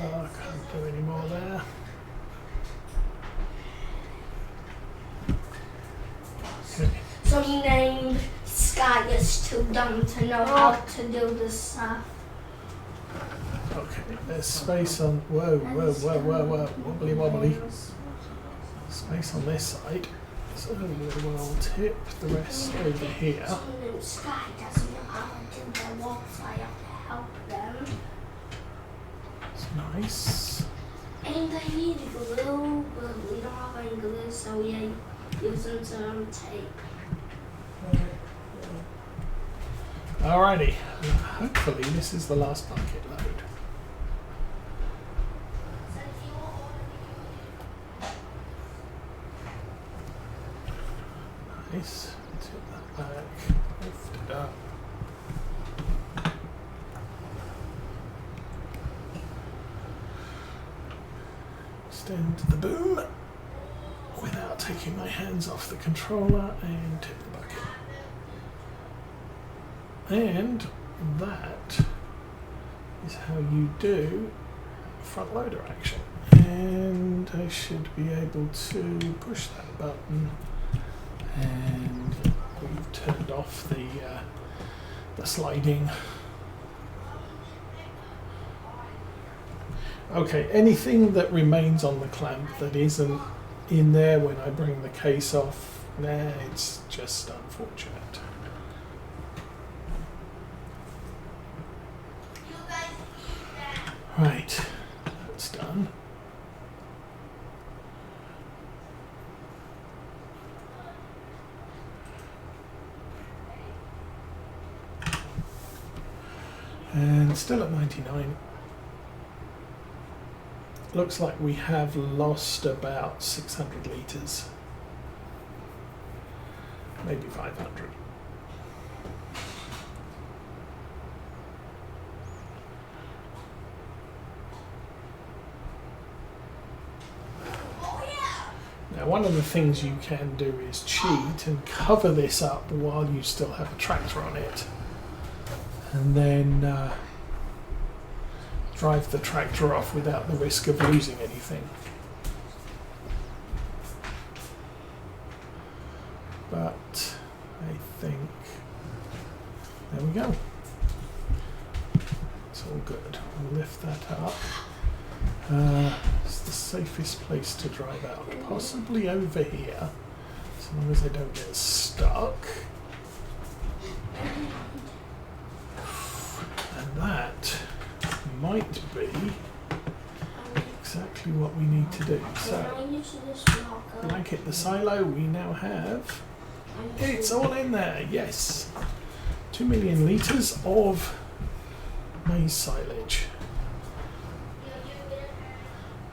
I can't do any more there. Okay. So you named Sky is too dumb to know how to do this stuff. Okay, there's space on. Whoa, whoa, whoa, whoa, whoa. Wobbly wobbly. Space on this side. So we'll tip the rest over here. Sky doesn't know how to do their walk, so I have to help them. It's nice. And they need glue, but we don't have any glue, so yeah, using some tape. Alrighty. Hopefully this is the last bucket load. Nice. Tip that back. Lift it up. Extend the boom without taking my hands off the controller and tip the bucket. And that is how you do front loader action. And I should be able to push that button, and we've turned off the sliding. Okay, anything that remains on the clamp that isn't in there when I bring the case off, it's just unfortunate. Right, that's done. And still at 99. Looks like we have lost about 600 litres. Maybe 500. Now, one of the things you can do is cheat and cover this up while you still have a tractor on it, and then drive the tractor off without the risk of losing anything. But I think there we go. It's all good. We'll lift that up. It's the safest place to drive out, possibly over here, as long as I don't get stuck. And that might be exactly what we need to do. So, blanket the silo, we now have, it's all in there, yes. 2 million litres of maize silage.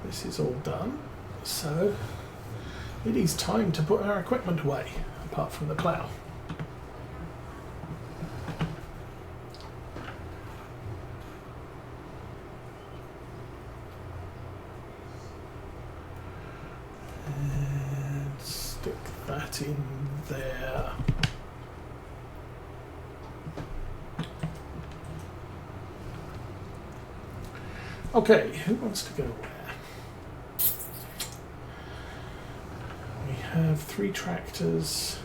This is all done, so it is time to put our equipment away, apart from the plough. And stick that in there. Okay, who wants to go where? We have 3 tractors.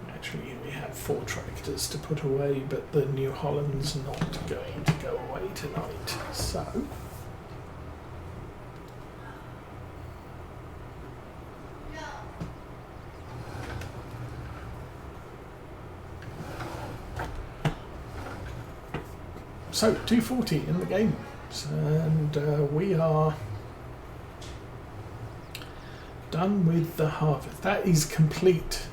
Actually, we have 4 tractors to put away, but the New Holland's not going to go away tonight. So, so 240 in the game, and we are done with the harvest. That is complete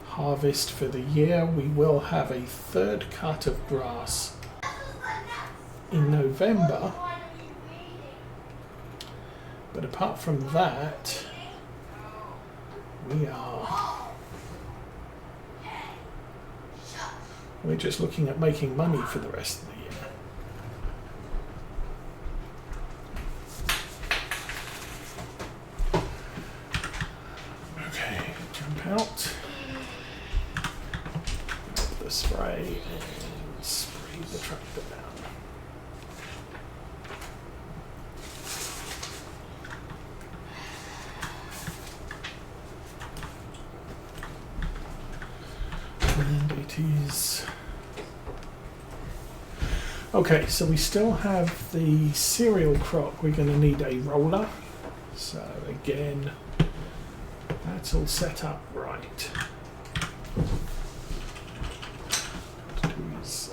harvest for the year. We will have a 3rd cut of grass in November, but apart from that, we're just looking at making money for the rest of the year. Out the spray and spray the tractor down. is. Okay, so we still have the cereal crop. We're going to need a roller. So again, that's all set up right. What to do is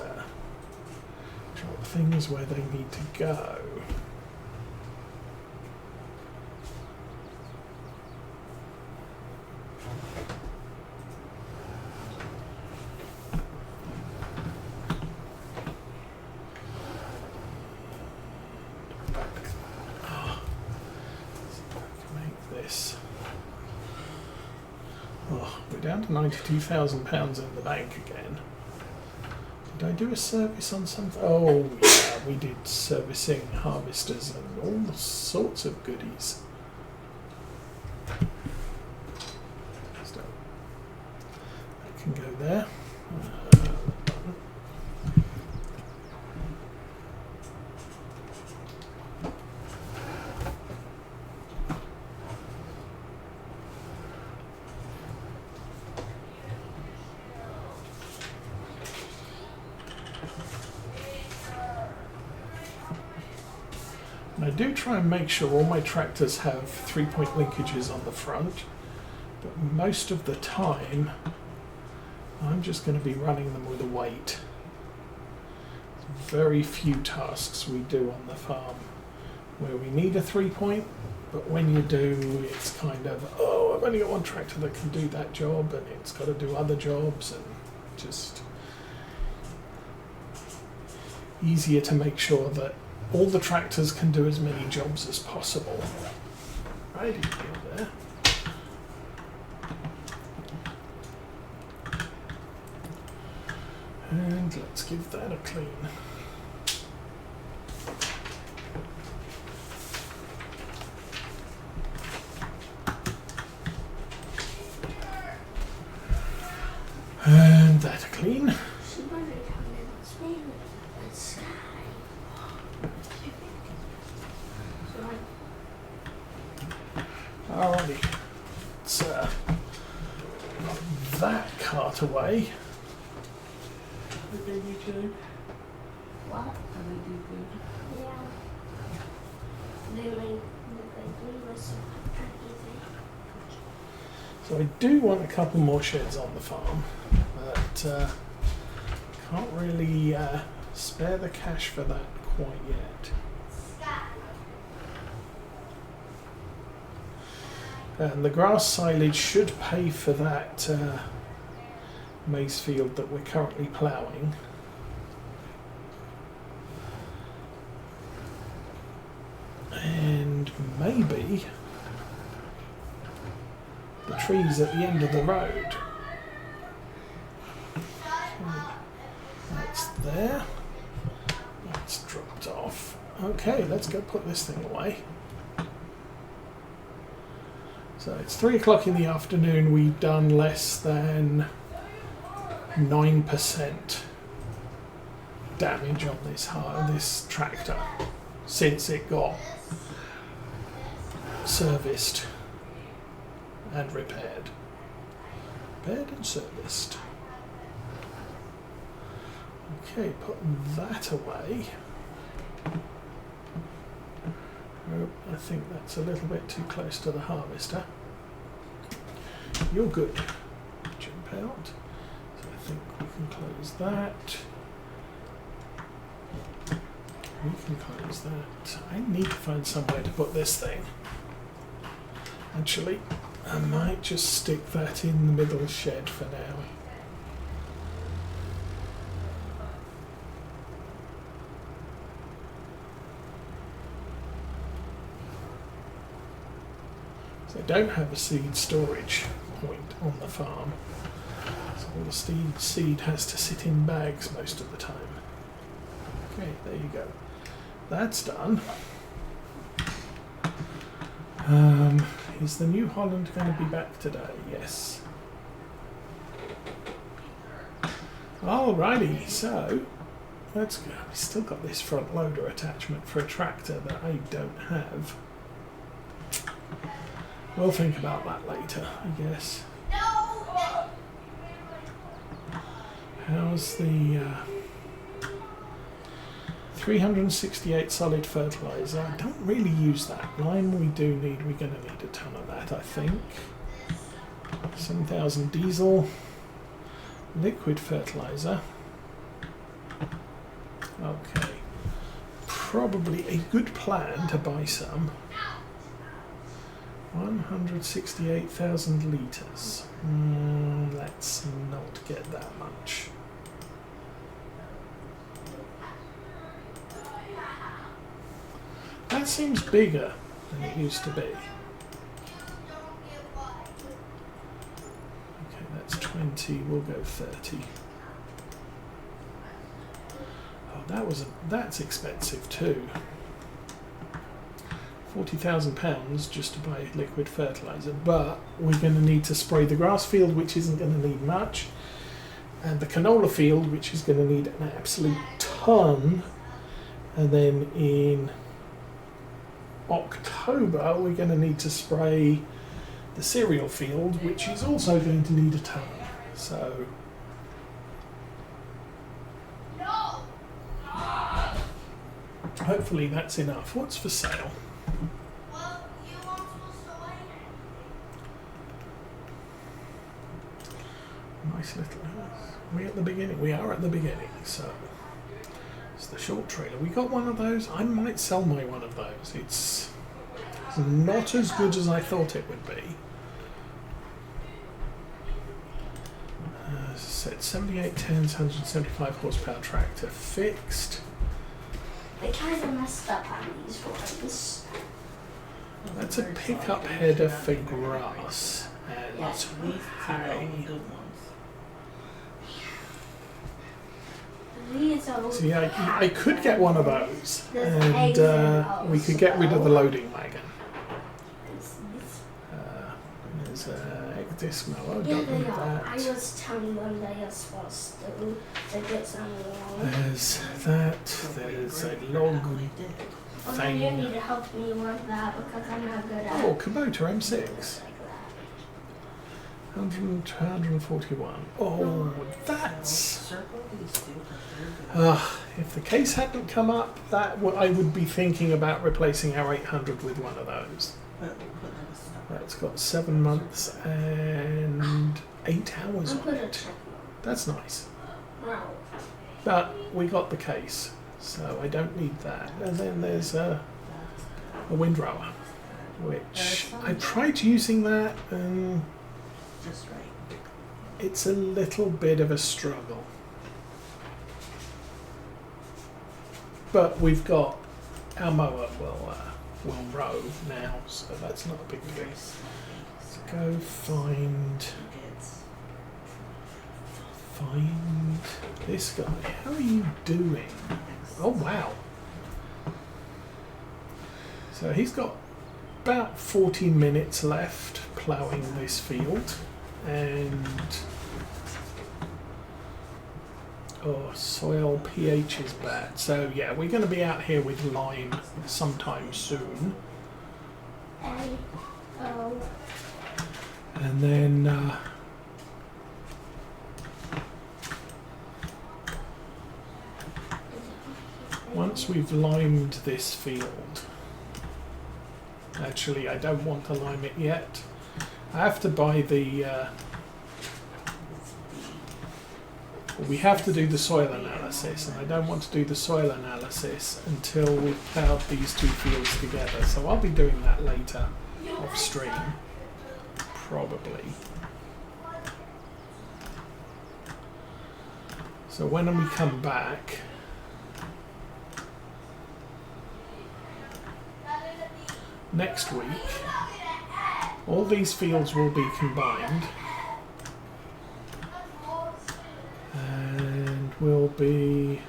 drop things where they need to go. Oh, we're down to £92,000 in the bank again. Did I do a service on something? Oh yeah, we did servicing harvesters and all sorts of goodies. So that can go there. I do try and make sure all my tractors have 3-point linkages on the front, but most of the time I'm just going to be running them with a weight. Very few tasks we do on the farm where we need a 3-point, but when you do, it's kind of, oh, I've only got one tractor that can do that job and it's got to do other jobs, and just easier to make sure that all the tractors can do as many jobs as possible. Righty there. And let's give that a clean. And that a clean. Alrighty, let's knock that cart away. What did you do? What? How did you do? Yeah. So I do want a couple more sheds on the farm, but can't really spare the cash for that quite yet. And the grass silage should pay for that maize field that we're currently ploughing. And maybe the trees at the end of the road. So that's there. That's dropped off. Okay, let's go put this thing away. So it's 3 o'clock in the afternoon. We've done less than 9% damage on this tractor since it got serviced and repaired. Repaired and serviced. Okay, put that away. Oh, I think that's a little bit too close to the harvester. You're good. Jump out. So I think we can close that. We can close that. I need to find somewhere to put this thing. Actually, I might just stick that in the middle shed for now. So I don't have a seed storage point on the farm. So all the seed has to sit in bags most of the time. Okay, there you go. That's done. Is the New Holland going to be back today? Yes. Alrighty, so let's go. We've still got this front loader attachment for a tractor that I don't have. We'll think about that later, I guess. How's the 368 solid fertilizer? I don't really use that. Lime we do need. We're going to need a ton of that, I think. 7,000 diesel. Liquid fertilizer. Okay. Probably a good plan to buy some. 168,000 litres. Let's not get that much. That seems bigger than it used to be. Okay, that's 20, we'll go 30. Oh, that's expensive too. £40,000 just to buy liquid fertilizer, but we're going to need to spray the grass field, which isn't going to need much, and the canola field, which is going to need an absolute ton, and then in October we're going to need to spray the cereal field, which is also going to need a ton. So hopefully that's enough. What's for sale? Nice little house. We're at the beginning. We are at the beginning, so it's the short trailer. We got one of those. I might sell my one of those. It's not as good as I thought it would be. As I said, 78 tons, 175 horsepower tractor fixed. They kind of messed up on these ones. That's a pickup header for grass and Yes, we've had all hay. the good ones. These are See, I could get one of those, There's and eggs and we could get rid of the loading wagon. There's a egg disc mower. Yeah, Don't they need are. I that. was telling them they are supposed to get some along. There's that. There's a log Oh, then you need thing. to help me with that because I'm not good at Oh, Kubota M6. like that. 141. Oh, that's. Circle these two, but they're good. If the case hadn't come up, I would be thinking about replacing our 800 with one of those. But we'll put them stuff. That's got 7 months and 8 hours I'm on gonna it. check That's nice. now. But we got the case, so I don't need that. And then there's a windrower, which I tried using that, and Just right. it's a little bit of a struggle. But we've got our mower will row now, so that's not a big deal. Let's go find this guy. How are you doing? Oh wow. So he's got about 40 minutes left ploughing this field, and soil pH is bad. So yeah, we're going to be out here with lime sometime soon, A-O. and then once we've limed this field, actually I don't want to lime it yet. I have to buy the we have to do the soil analysis, and I don't want to do the soil analysis until we've ploughed these two fields together, so I'll be doing that later off stream, probably. So when we come back, next week, all these fields will be combined, and we'll be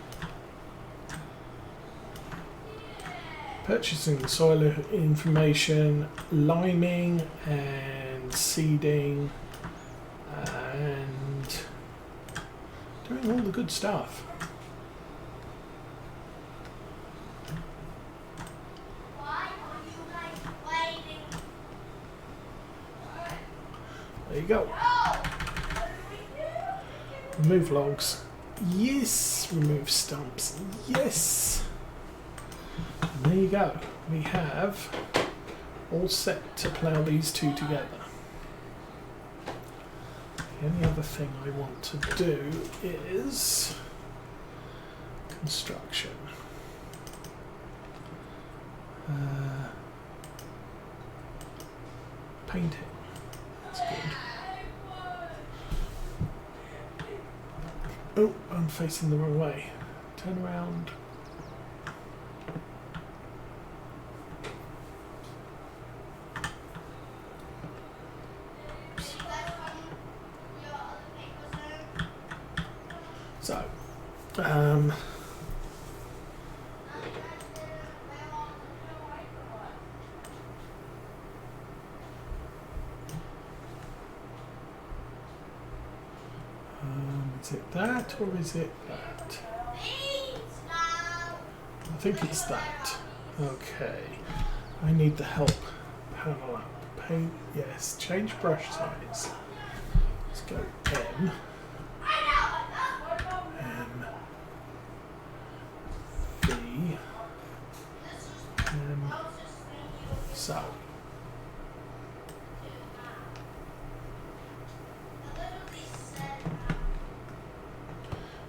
purchasing the soil information, liming and seeding, and doing all the good stuff. There you go. Remove logs. Yes, remove stumps. Yes. And there you go. We have all set to plough these two together. The only other thing I want to do is construction. Painting. That's good. Oh, I'm facing the wrong way. Turn around. So, is it that or is it that? I think it's that. Okay. I need the help panel up. Paint, yes. Change brush size. Let's go M. M. V. M. So.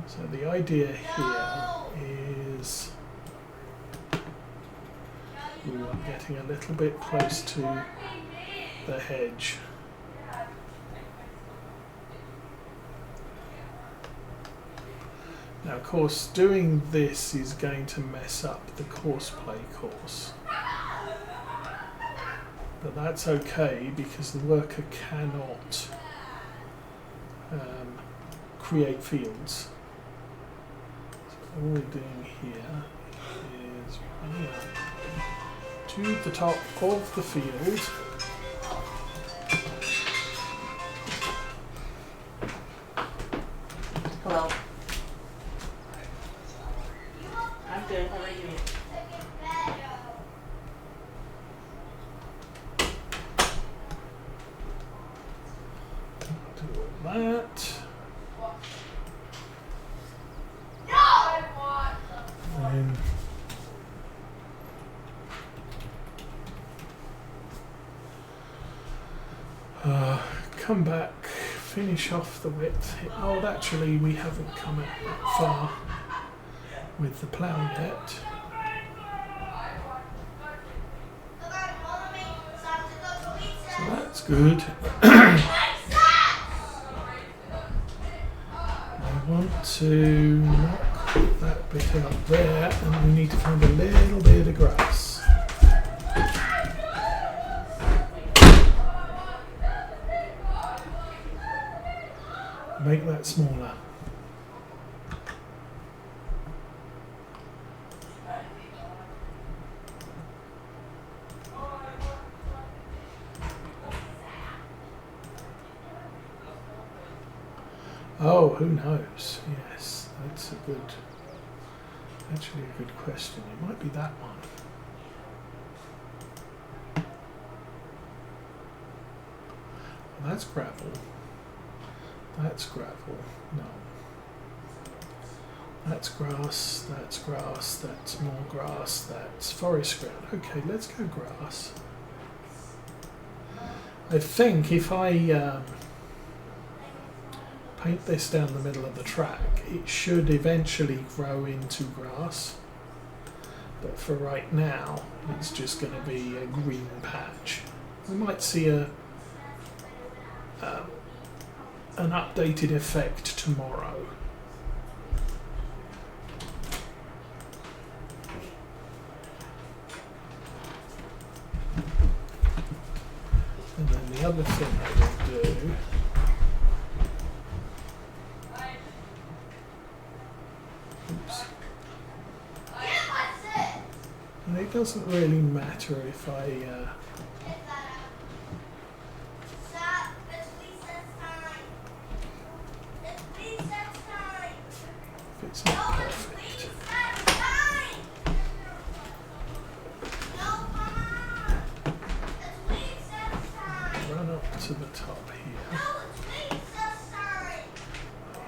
So the idea here is I'm getting a little bit close to the hedge. Now, of course, doing this is going to mess up the course play course. But that's okay because the worker cannot create fields. All we're doing here is running up to the top of the field. Hello. I'm good. How are you? Do all that. And come back, finish off the width. Oh, actually, we haven't come that far with the plough yet. So that's good. I want to knock that bit out there, and we need to find a little bit of grass. Make that smaller. Oh, who knows? Yes, that's actually a good question. It might be that one. Well, that's gravel. That's gravel. No. That's grass, that's more grass, that's forest ground. Okay, let's go grass. I think if I paint this down the middle of the track, it should eventually grow into grass. But for right now, it's just going to be a green patch. We might see an updated effect tomorrow. And then the other thing I will do and it doesn't really matter if it's not perfect. Run up to the top here. Oh,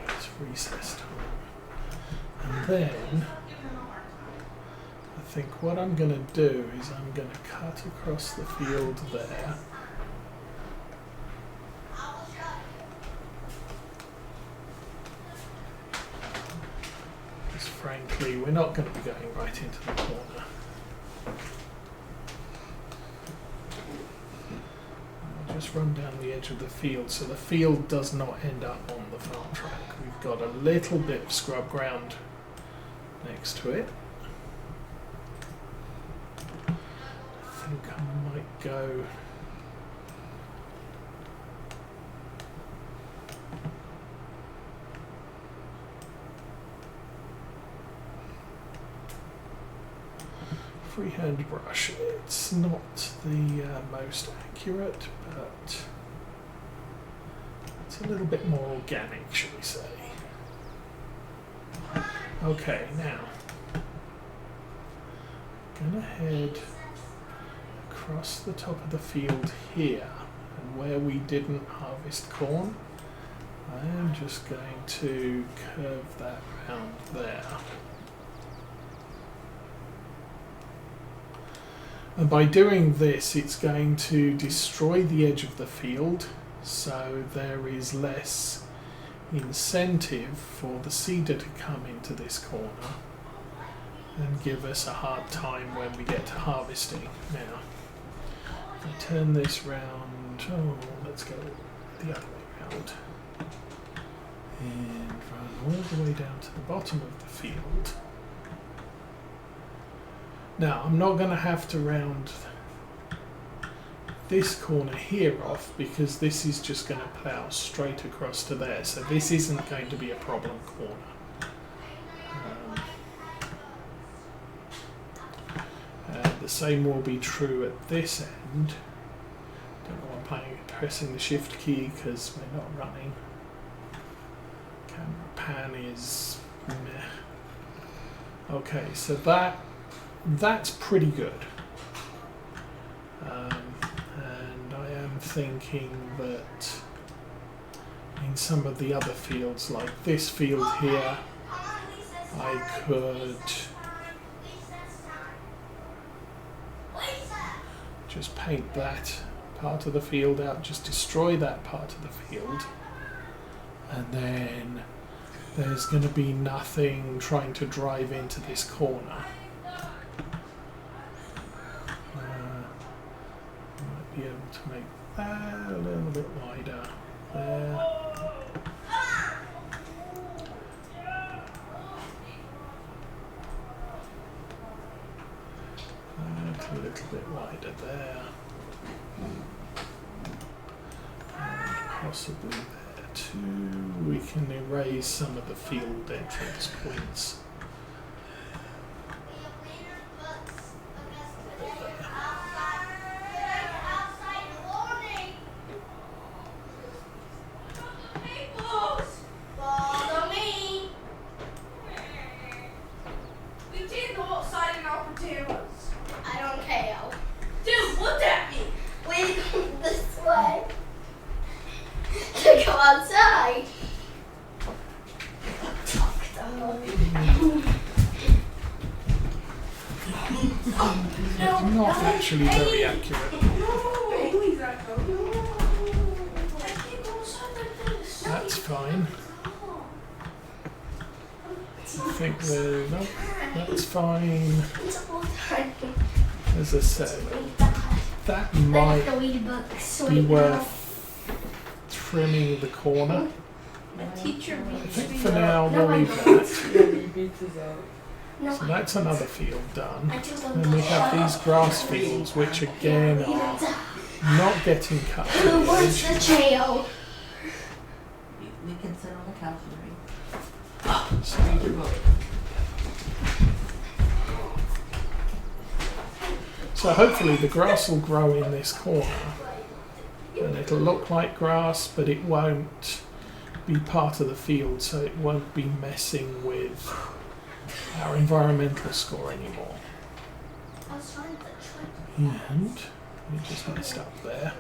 it's recess time. then I think what I'm going to do is I'm going to cut across the field there. Because frankly, we're not going to be going right into the corner. I'll just run down the edge of the field so the field does not end up on the farm track. We've got a little bit of scrub ground next to it. I think I might go freehand brush. It's not the most accurate, but it's a little bit more organic, shall we say. Okay, now I'm gonna head across the top of the field here, and where we didn't harvest corn, I am just going to curve that round there. And by doing this, it's going to destroy the edge of the field, so there is less incentive for the seeder to come into this corner and give us a hard time when we get to harvesting. Now, if I turn this round, let's go the other way round, and run all the way down to the bottom of the field. Now, I'm not going to have to round this corner here off because this is just going to plough straight across to there, so this isn't going to be a problem corner. The same will be true at this end. Don't know why I'm pressing the shift key because we're not running. Camera pan is meh. Okay, so that's pretty good. And I am thinking that in some of the other fields, like this field here, I could just paint that part of the field out, just destroy that part of the field, and then there's going to be nothing trying to drive into this corner. Might be able to make that a little bit wider there. A little bit wider there, and possibly there too. We can erase some of the field entrance points. Not actually very accurate. That's fine. I think no, that's fine. As I said, that might be worth trimming the corner. I think for now we'll leave that. So that's another field done. And we have these grass fields, which again are not getting cut. Who wants the jail? We can sit on the couch and read your book. So hopefully the grass will grow in this corner, and it'll look like grass, but it won't be part of the field, so it won't be messing with our environmental score anymore. And we just messed up there.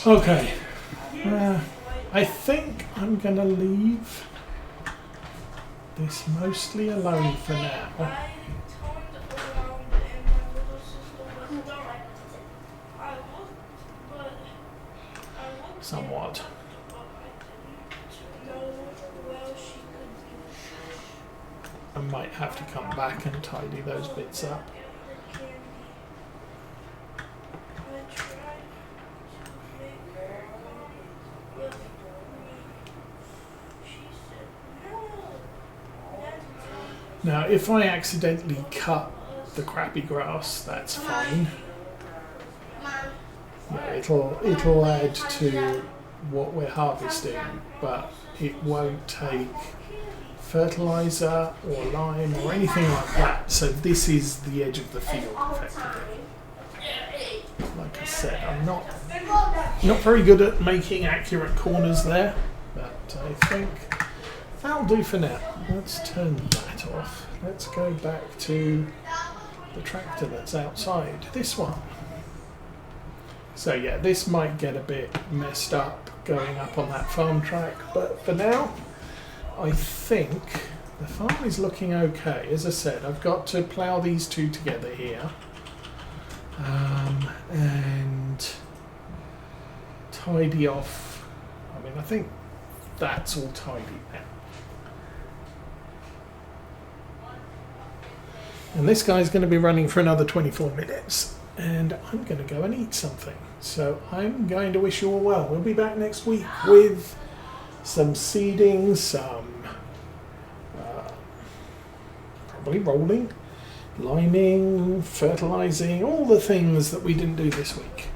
Okay. I think I'm going to leave this mostly alone for now. Somewhat. I might have to come back and tidy those bits up. Now, if I accidentally cut the crappy grass, that's fine. Yeah, it'll add to what we're harvesting, but it won't take fertilizer or lime or anything like that. So this is the edge of the field, effectively. Like I said, I'm not very good at making accurate corners there, but I think that'll do for now. Let's turn that off. Let's go back to the tractor that's outside. This one. So yeah, this might get a bit messed up going up on that farm track, but for now, I think the farm is looking okay. As I said, I've got to plough these two together here. And tidy off. I mean, I think that's all tidy now. And this guy's going to be running for another 24 minutes. And I'm going to go and eat something. So I'm going to wish you all well. We'll be back next week with some seeding, some probably rolling, liming, fertilizing, all the things that we didn't do this week.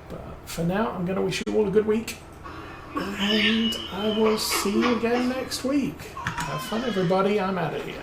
But for now, I'm going to wish you all a good week. And I will see you again next week. Have fun, everybody. I'm out of here.